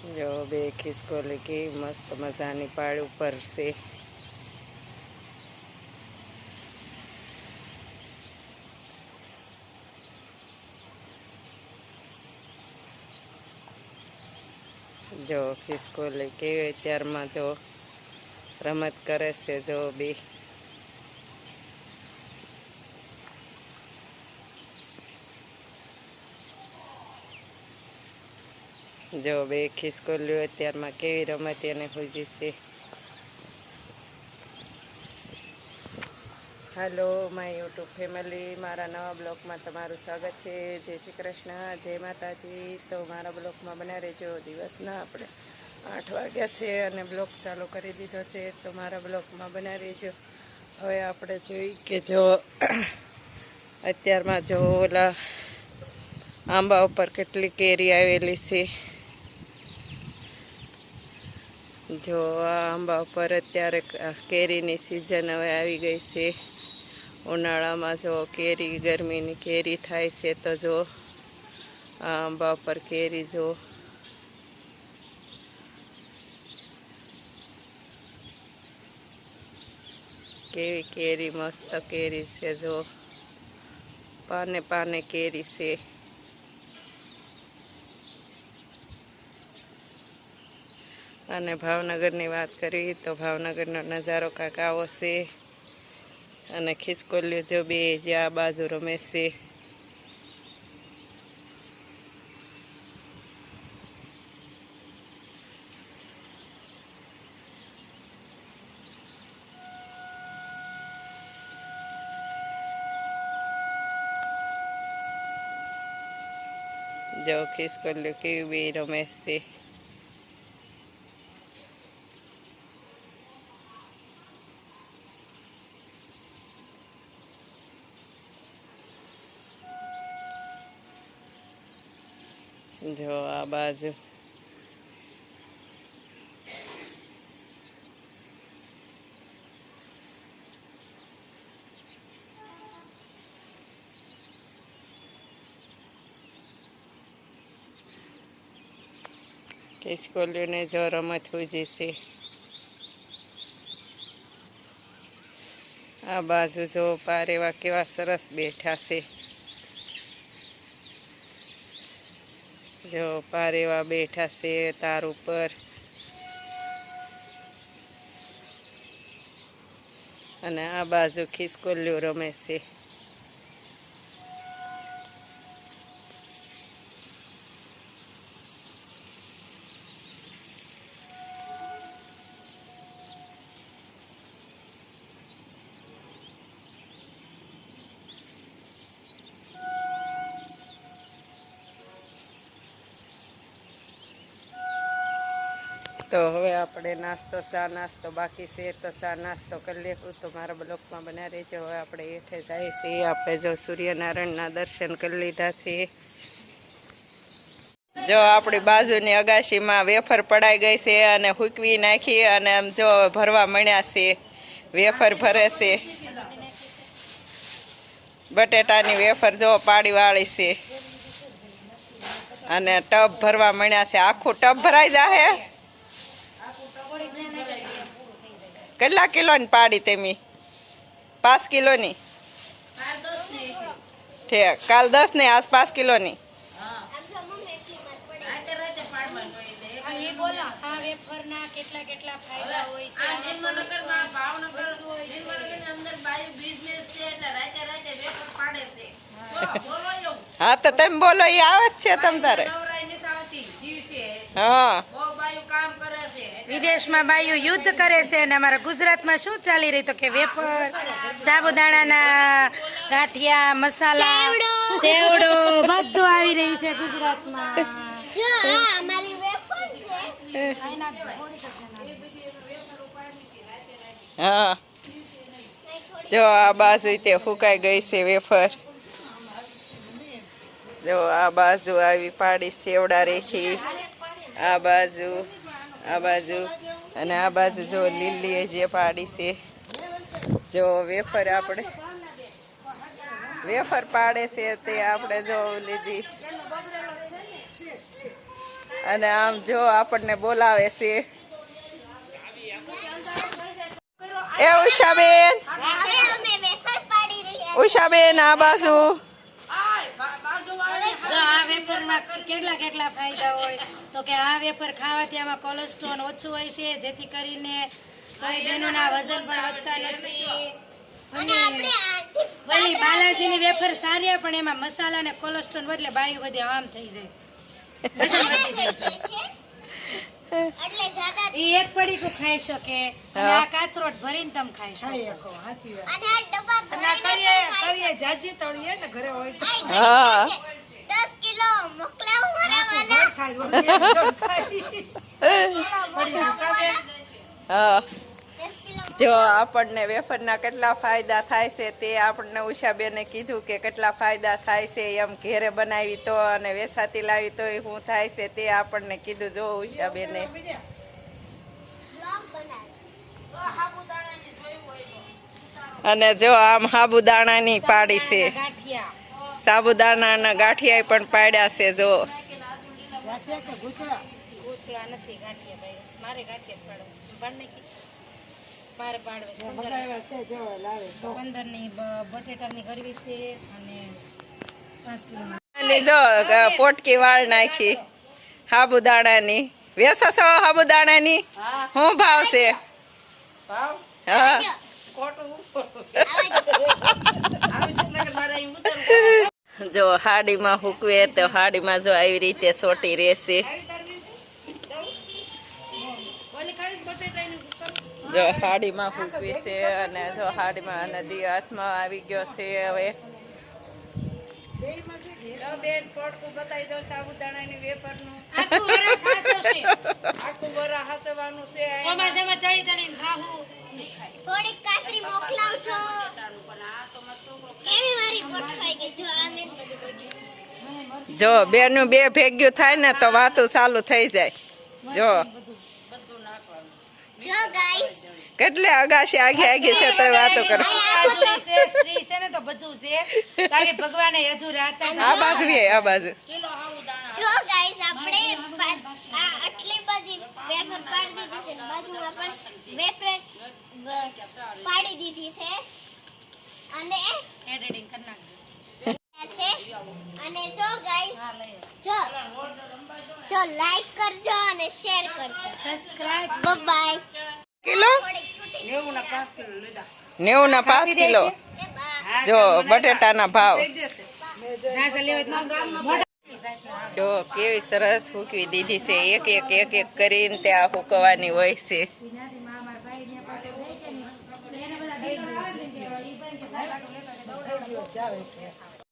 જો બે ખિસકોલી કે મસ્ત મજાની પાળ ઉપર છે. જો ખિસકોલી કેવી અત્યારમાં જો રમત કરે છે. જો બે જો બે ખિસકોલીઓ અત્યારમાં કેવી રમત એને ખોજી છે. હેલો માય યુટ્યુબ ફેમિલી, મારા નવા બ્લોગમાં તમારું સ્વાગત છે. જય શ્રી કૃષ્ણ, જય માતાજી. તો મારા બ્લોગમાં બના રહેજો. દિવસના આપણે 8 વાગ્યા છે અને બ્લોગ ચાલુ કરી દીધો છે. તો મારા બ્લોગમાં બના રહેજો. હવે આપણે જોઈ કે જો અત્યારમાં જો ઓલા આંબા ઉપર કેટલી કેરી આવેલી છે. જો આ આંબા ઉપર અત્યારે કેરીની સિઝન હવે આવી ગઈ છે. ઉનાળામાં જો કેરી, ગરમીની કેરી થાય છે. તો જો આ આંબા ઉપર કેરી જો કેવી કેરી, મસ્ત કેરી છે. જો પાને પાને કેરી છે. અને ભાવનગરની વાત કરી તો ભાવનગરનો નજારો કાંઈક આવો છે. અને ખિસકોલીઓ જો બે જે આ બાજુ રમે છે. જો ખિસકોલીઓ કેવી બે રમે છે. જો આ બાજુ ખિસકોલીઓને જો રમત ખોજી છે. આ બાજુ જો પારેવા કેવા સરસ બેઠા છે. જો પારેવા બેઠા છે તાર ઉપર. અને આ બાજુ ખિસકોલીઓ રમે છે. તો હવે આપણે ચા નાસ્તો બાકી છે. તો ચા નાસ્તો કરી લેવું. તો મારા બ્લોકમાં બના રહેજો. હવે આપણે હેઠે જાય છીએ. આપણે જો સૂર્યનારાયણના દર્શન કરી લીધા છે. જો આપણી બાજુની અગાશીમાં વેફર પડાઈ ગઈ છે અને હૂકવી નાખી અને આમ જો ભરવા મળ્યા છે. વેફર ભરે છે. બટેટાની વેફર જો પાડી વાળી છે. અને ટબ ભરવા મળ્યા છે. આખું ટબ ભરાઈ જાહે. કેટલા કિલોની પાડી તેમી? 5 કિલોની ઠીક. કાલ 10 ને આજ 5 કિલોની. હા તો તમે બોલો, એ આવે જ છે તમ તારે. હા, વિદેશમાં બાયુ યુદ્ધ કરે છે અને અમારા ગુજરાતમાં શું ચાલી રહ્યું? તો કે વેફર, સાબુદાણાના ગાંઠિયા, મસાલા, ચેવડો બધું આવી રહ્યું છે ગુજરાતમાં. હા જો આ બાજુ તે ફૂંકાઈ ગઈ છે વેફર. જો આ બાજુ આવી પાડી સેવડા રેખી. આ બાજુ અને આ બાજુ જો લીલી જે પાડી છે. જો વેફર આપણે વેફર પાડે છે તે આપણે જો લીધી. અને આમ જો આપણને બોલાવે છે એ ઉષાબેન, ઉષાબેન આ બાજુ. જો આ વેફરમાં કેટલા કેટલા ફાયદા હોય તો કે આ વેફર ખાવાથી આમાં કોલેસ્ટ્રોલ ઓછું હોય છે, જેથી કરીને કઈ બહેનોના વજન પણ વધતા નથી. વળી બાલાજીની વેફર સારી પણ એમાં મસાલા અને કોલેસ્ટ્રોલ બદલે બાયું બધી આમ થઈ જાય, વજન વધી જાય. ઈ એક પડીકું ખાઈ શકે અને આ કાચરોટ ભરીને તમે ખાઈ શકો. હા 10 કિલો મોકલાવું હા. જો આપણને વેફરના કેટલા ફાયદા થાય છે તે આપણને ઉષાબેને કીધું કે કેટલા ફાયદા થાય છે એમ. ઘેરે બનાવી તો અને વેસાતી લાવી તો શું થાય છે તે આપણને કીધું. જો ઉષાબેને અને જો આમ સાબુદાણાની પાડી છે, ગાંઠિયા સાબુદાણાના ગાંઠિયા પણ પાડ્યા છે. જો ગોચડા નથી ગાંઠિયા ભાઈ, મારે ગાંઠિયા પાડવા છે. મારે પાડવે છે 15 ની બટેટાની કરવી છે અને 5 કિલો. અને જો પોટકી વાળ નાખી સાબુદાણાની. વેસો છો સાબુદાણાની? શું ભાવ છે? હા જો હાડીમાં હૂકવે તો હાડીમાં જો આવી રીતે સોટી રહેશે. જો હાડીમાં હૂકવી છે અને જો હાડીમાં નદી હાથમાં આવી ગયો છે. હવે બેન પોટકું બતાવી દો સાબુદાણાની વેફરનું. આખું વરસ હાસવશે. આખું વરા હાસવાનું છે. ચોમાસામાં તળી તળીને ખાવું. થોડીક કાતરી મોકલાવજો. કેવી મારી ગોઠવાઈ ગઈ જો આ મેં બધું ગોઠવ્યું. જો બેનું બે ભેગ્યું થાય ને તો વાતું ચાલુ થઈ જાય. જો જો ગાઈસ કેટલે અગાશી આઘી આઘી છે તો વાતો કરે. સાધુ છે, સ્ત્રી છે ને તો બધું છે. તાકે ભગવાને અધૂરા હતા. આ બાજુ આ બાજુ જો ગાઈસ આપણે આટલી બધી વેફર પાડી દીધી છે ને બાજુમાં પણ વેફર પાડી દીધી છે અને એડિટિંગ કરી નાખજો. છે અને જો ગાઈસ જો લાઈક કરજો અને શેર કરજો. સબસ્ક્રાઇબ. બાય કિલો થોડીક છૂટી 90 ના 5 કિલો લીધા. 90 ના 5 કિલો. એ બા જો બટેટાના ભાવ સાસા લેવા મોટા. જો કેવી સરસ હૂકવી દીધી છે. એક એક એક એક કરીને ત્યાં હૂકવાની હોય છે. એને બધા